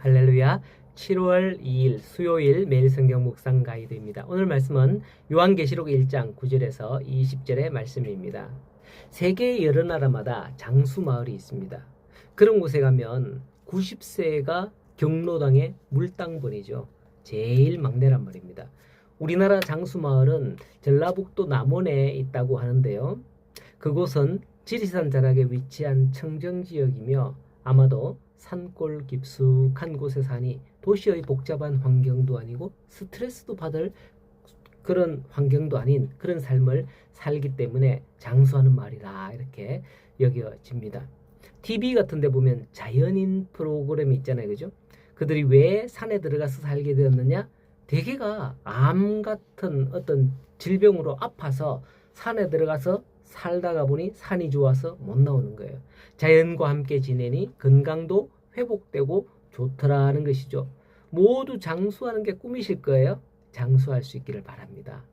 할렐루야. 7월 2일 수요일 매일 성경 묵상 가이드입니다. 오늘 말씀은 요한계시록 1장 9절에서 20절의 말씀입니다. 세계의 여러 나라마다 장수 마을이 있습니다. 그런 곳에 가면 90세가 경로당의 물당번이죠. 제일 막내란 말입니다. 우리나라 장수 마을은 전라북도 남원에 있다고 하는데요. 그곳은 지리산 자락에 위치한 청정지역이며 아마도 산골 깊숙한 곳에 사니 도시의 복잡한 환경도 아니고 스트레스도 받을 그런 환경도 아닌 그런 삶을 살기 때문에 장수하는 말이라 이렇게 여겨집니다. TV 같은 데 보면 자연인 프로그램이 있잖아요. 그죠? 그들이 왜 산에 들어가서 살게 되었느냐? 대개가 암 같은 어떤 질병으로 아파서 산에 들어가서 살다가 보니 산이 좋아서 못 나오는 거예요. 자연과 함께 지내니 건강도 회복되고 좋더라는 것이죠. 모두 장수하는 게 꿈이실 거예요. 장수할 수 있기를 바랍니다.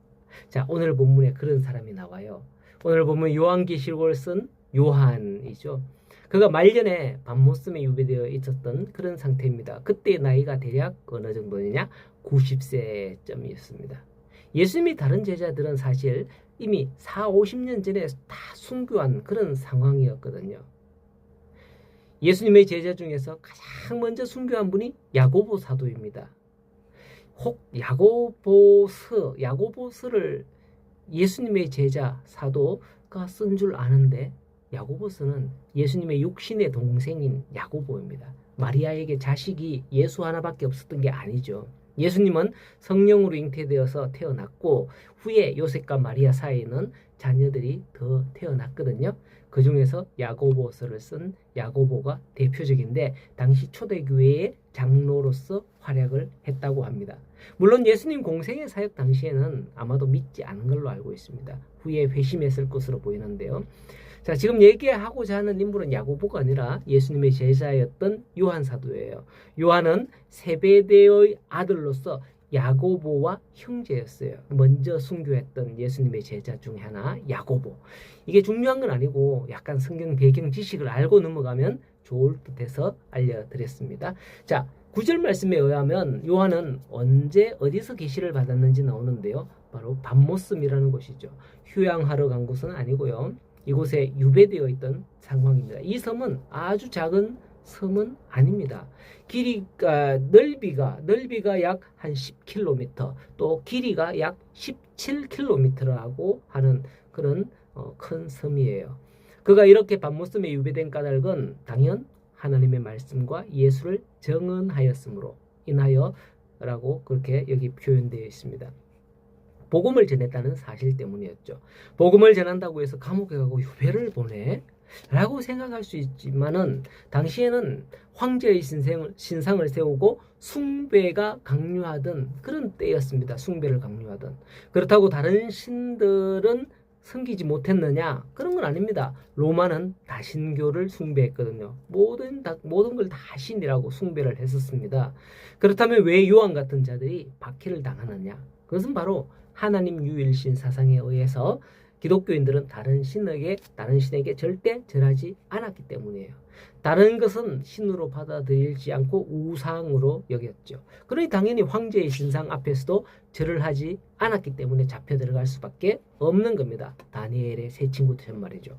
자, 오늘 본문에 그런 사람이 나와요. 오늘 보면 요한계시록을 쓴 요한이죠. 그가 말년에 밤모섬에 유배되어 있었던 그런 상태입니다. 그때의 나이가 대략 어느 정도냐? 90세쯤이었습니다. 예수님이 다른 제자들은 사실 이미 40-50년 전에 다 순교한 그런 상황이었거든요. 예수님의 제자 중에서 가장 먼저 순교한 분이 야고보 사도입니다. 혹 야고보서를 예수님의 제자 사도가 쓴 줄 아는데 야고보서는 예수님의 육신의 동생인 야고보입니다. 마리아에게 자식이 예수 하나밖에 없었던 게 아니죠. 예수님은 성령으로 잉태되어서 태어났고 후에 요셉과 마리아 사이에는 자녀들이 더 태어났거든요. 그 중에서 야고보서를 쓴 야고보가 대표적인데 당시 초대교회의 장로로서 활약을 했다고 합니다. 물론 예수님 공생의 사역 당시에는 아마도 믿지 않은 걸로 알고 있습니다. 후에 회심했을 것으로 보이는데요. 자, 지금 얘기하고자 하는 인물은 야고보가 아니라 예수님의 제자였던 요한 사도예요. 요한은 세베대의 아들로서 야고보와 형제였어요. 먼저 순교했던 예수님의 제자 중에 하나 야고보. 이게 중요한 건 아니고 약간 성경 배경 지식을 알고 넘어가면 좋을 듯해서 알려드렸습니다. 자, 9절 말씀에 의하면 요한은 언제 어디서 계시를 받았는지 나오는데요. 바로 밤모섬이라는 곳이죠. 휴양하러 간 곳은 아니고요. 이곳에 유배되어 있던 상황입니다. 이 섬은 아주 작은 섬은 아닙니다. 넓이가 약 한 10km, 또 길이가 약 17km라고 하는 그런 큰 섬이에요. 그가 이렇게 밤모섬에 유배된 까닭은 당연 하나님의 말씀과 예수를 정언하였으므로 인하여라고 그렇게 여기 표현되어 있습니다. 복음을 전했다는 사실 때문이었죠. 복음을 전한다고 해서 감옥에 가고 유배를 보내? 라고 생각할 수 있지만은 당시에는 황제의 신상을 세우고 숭배가 강요하던 그런 때였습니다. 숭배를 강요하던. 그렇다고 다른 신들은 섬기지 못했느냐? 그런 건 아닙니다. 로마는 다신교를 숭배했거든요. 모든 걸 다 신이라고 숭배를 했었습니다. 그렇다면 왜 요한 같은 자들이 박해를 당하느냐? 그것은 바로 하나님 유일신 사상에 의해서 기독교인들은 다른 신에게 절대 절하지 않았기 때문이에요. 다른 것은 신으로 받아들이지 않고 우상으로 여겼죠. 그러니 당연히 황제의 신상 앞에서도 절을 하지 않았기 때문에 잡혀 들어갈 수밖에 없는 겁니다. 다니엘의 세 친구들은 말이죠.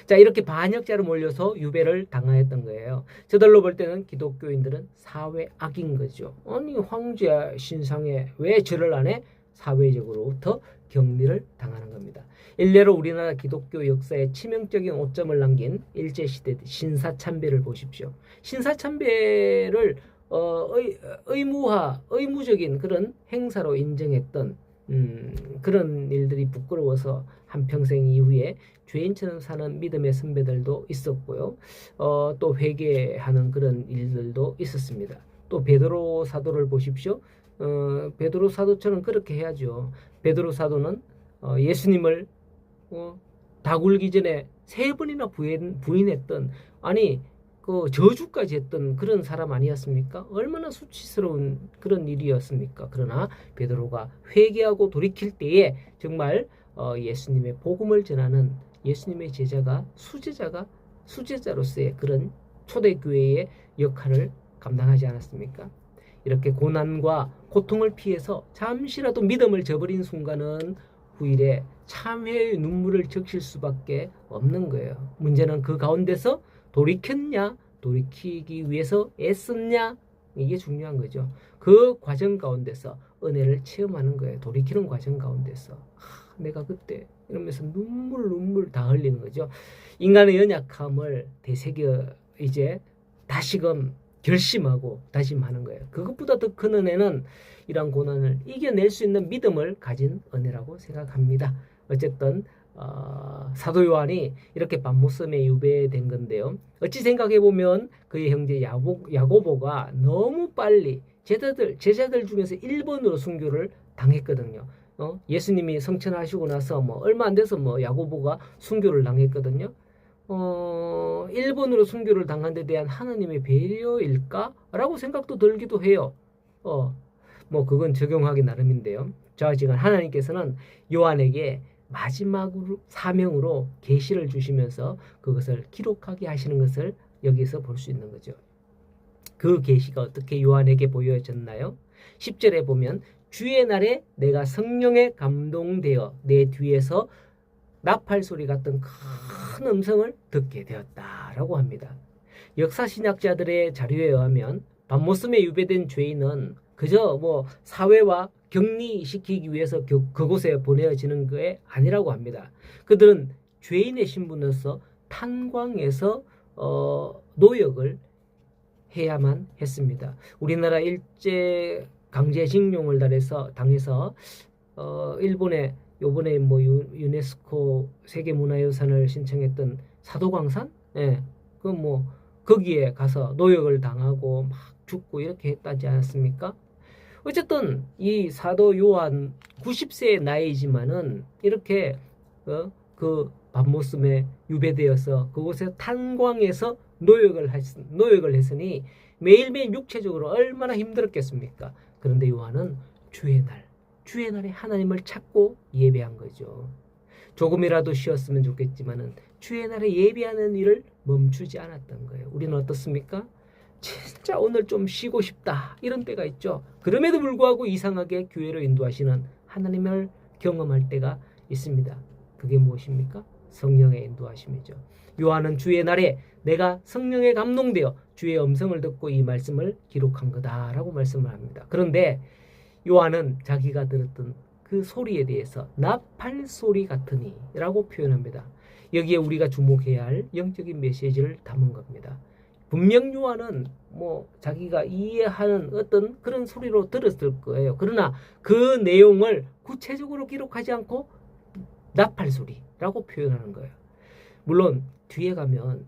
자, 이렇게 반역자로 몰려서 유배를 당하였던 거예요. 저들로 볼 때는 기독교인들은 사회 악인 거죠. 아니, 황제 신상에 왜 절을 안 해? 사회적으로부터 격리를 당하는 겁니다. 일례로 우리나라 기독교 역사에 치명적인 오점을 남긴 일제시대 신사참배를 보십시오. 신사참배를 의무적인 그런 행사로 인정했던 그런 일들이 부끄러워서 한평생 이후에 죄인처럼 사는 믿음의 선배들도 있었고요. 또 회개하는 그런 일들도 있었습니다. 또 베드로 사도를 보십시오. 베드로 사도처럼 그렇게 해야죠. 베드로 사도는 예수님을 다굴기 전에 3번이나 부인했던, 아니 그 저주까지 했던 그런 사람 아니었습니까? 얼마나 수치스러운 그런 일이었습니까? 그러나 베드로가 회개하고 돌이킬 때에 정말 예수님의 복음을 전하는 예수님의 수제자로서의 그런 초대교회의 역할을 감당하지 않았습니까? 이렇게 고난과 고통을 피해서 잠시라도 믿음을 저버린 순간은 후일에 참회의 눈물을 적실 수밖에 없는 거예요. 문제는 그 가운데서 돌이켰냐, 돌이키기 위해서 애썼냐, 이게 중요한 거죠. 그 과정 가운데서 은혜를 체험하는 거예요. 돌이키는 과정 가운데서 내가 그때 이러면서 눈물 다 흘리는 거죠. 인간의 연약함을 되새겨 이제 다시금 결심하고 다짐하는 거예요. 그것보다 더 큰 은혜는 이러한 고난을 이겨낼 수 있는 믿음을 가진 은혜라고 생각합니다. 어쨌든 사도 요한이 이렇게 밤모섬에 유배된 건데요. 어찌 생각해 보면 그의 형제 야고보가 너무 빨리 제자들 중에서 1번으로 순교를 당했거든요. 예수님이 성천하시고 나서 뭐 얼마 안 돼서 뭐 야고보가 순교를 당했거든요. 1번으로 순교를 당한 데 대한 하나님의 배려일까? 라고 생각도 들기도 해요. 뭐 그건 적용하기 나름인데요. 좌지간 하나님께서는 요한에게 마지막으로 사명으로 계시를 주시면서 그것을 기록하게 하시는 것을 여기서 볼 수 있는 거죠. 그 계시가 어떻게 요한에게 보여졌나요? 10절에 보면 주의 날에 내가 성령에 감동되어 내 뒤에서 나팔 소리 같은 큰 음성을 듣게 되었다라고 합니다. 역사신학자들의 자료에 의하면 밤모섬에 유배된 죄인은 그저 뭐 사회와 격리시키기 위해서 그곳에 보내어지는 게 아니라고 합니다. 그들은 죄인의 신분으로서 탄광에서 노역을 해야만 했습니다. 우리나라 일제 강제징용을 당해서 일본에 요번에 뭐 유네스코 세계문화유산을 신청했던 사도광산, 그 뭐 거기에 가서 노역을 당하고 막 죽고 이렇게 했다지 않았습니까? 어쨌든 이 사도 요한 90세의 나이지만은 이렇게 그 밤모섬에 유배되어서 그곳에 탄광에서 노역을 했으니 매일매일 육체적으로 얼마나 힘들었겠습니까? 그런데 요한은 주의 날에 하나님을 찾고 예배한 거죠. 조금이라도 쉬었으면 좋겠지만은 주의 날에 예배하는 일을 멈추지 않았던 거예요. 우리는 어떻습니까? 진짜 오늘 좀 쉬고 싶다 이런 때가 있죠. 그럼에도 불구하고 이상하게 교회로 인도하시는 하나님을 경험할 때가 있습니다. 그게 무엇입니까? 성령의 인도하심이죠. 요한은 주의 날에 내가 성령에 감동되어 주의 음성을 듣고 이 말씀을 기록한 거다라고 말씀을 합니다. 그런데 요한은 자기가 들었던 그 소리에 대해서 나팔 소리 같으니 라고 표현합니다. 여기에 우리가 주목해야 할 영적인 메시지를 담은 겁니다. 분명 요한은 뭐 자기가 이해하는 어떤 그런 소리로 들었을 거예요. 그러나 그 내용을 구체적으로 기록하지 않고 나팔 소리라고 표현하는 거예요. 물론 뒤에 가면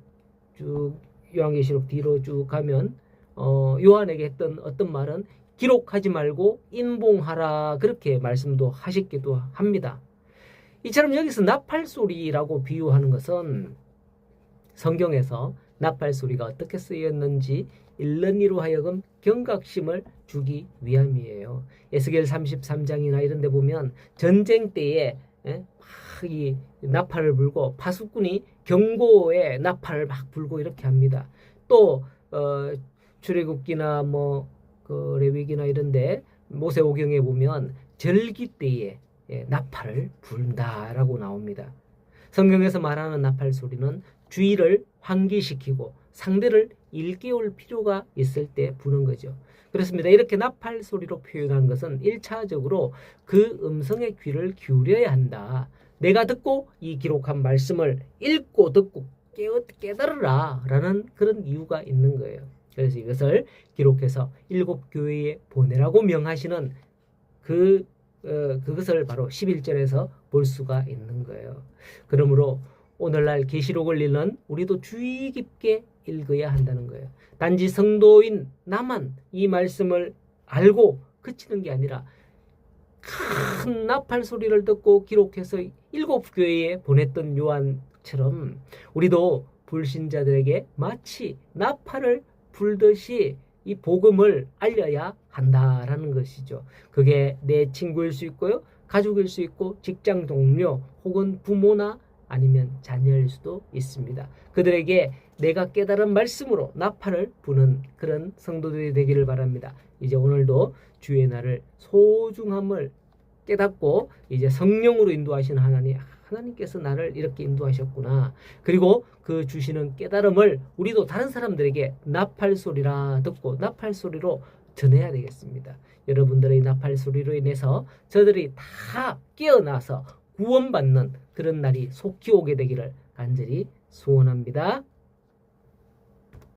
쭉 요한계시록 뒤로 쭉 가면 요한에게 했던 어떤 말은 기록하지 말고 인봉하라 그렇게 말씀도 하셨기도 합니다. 이처럼 여기서 나팔 소리라고 비유하는 것은 성경에서 나팔 소리가 어떻게 쓰였는지 읽는 이로 하여금 경각심을 주기 위함이에요. 에스겔 33장이나 이런 데 보면 전쟁 때에 막 이 나팔을 불고 파수꾼이 경고에 나팔을 막 불고 이렇게 합니다. 또 출애굽기나 뭐 그 레위기나 이런데 모세오경에 보면 절기 때에 나팔을 부른다라고 나옵니다. 성경에서 말하는 나팔 소리는 주의를 환기시키고 상대를 일깨울 필요가 있을 때 부는 거죠. 그렇습니다. 이렇게 나팔 소리로 표현한 것은 1차적으로 그 음성의 귀를 기울여야 한다. 내가 듣고 이 기록한 말씀을 읽고 듣고 깨달으라 라는 그런 이유가 있는 거예요. 그래서 이것을 기록해서 7교회에 보내라고 명하시는 그것을 바로 11절에서 볼 수가 있는 거예요. 그러므로 오늘날 계시록을 읽는 우리도 주의 깊게 읽어야 한다는 거예요. 단지 성도인 나만 이 말씀을 알고 그치는 게 아니라 큰 나팔 소리를 듣고 기록해서 7교회에 보냈던 요한처럼 우리도 불신자들에게 마치 나팔을 불듯이 이 복음을 알려야 한다라는 것이죠. 그게 내 친구일 수 있고요, 가족일 수 있고 직장 동료 혹은 부모나 아니면 자녀일 수도 있습니다. 그들에게 내가 깨달은 말씀으로 나팔을 부는 그런 성도들이 되기를 바랍니다. 이제 오늘도 주의 날을 소중함을 깨닫고 이제 성령으로 인도하시는 하나님께서 나를 이렇게 인도하셨구나. 그리고 그 주시는 깨달음을 우리도 다른 사람들에게 나팔 소리라 듣고 나팔 소리로 전해야 되겠습니다. 여러분들의 나팔 소리로 인해서 저들이 다 깨어나서 구원받는 그런 날이 속히 오게 되기를 간절히 소원합니다.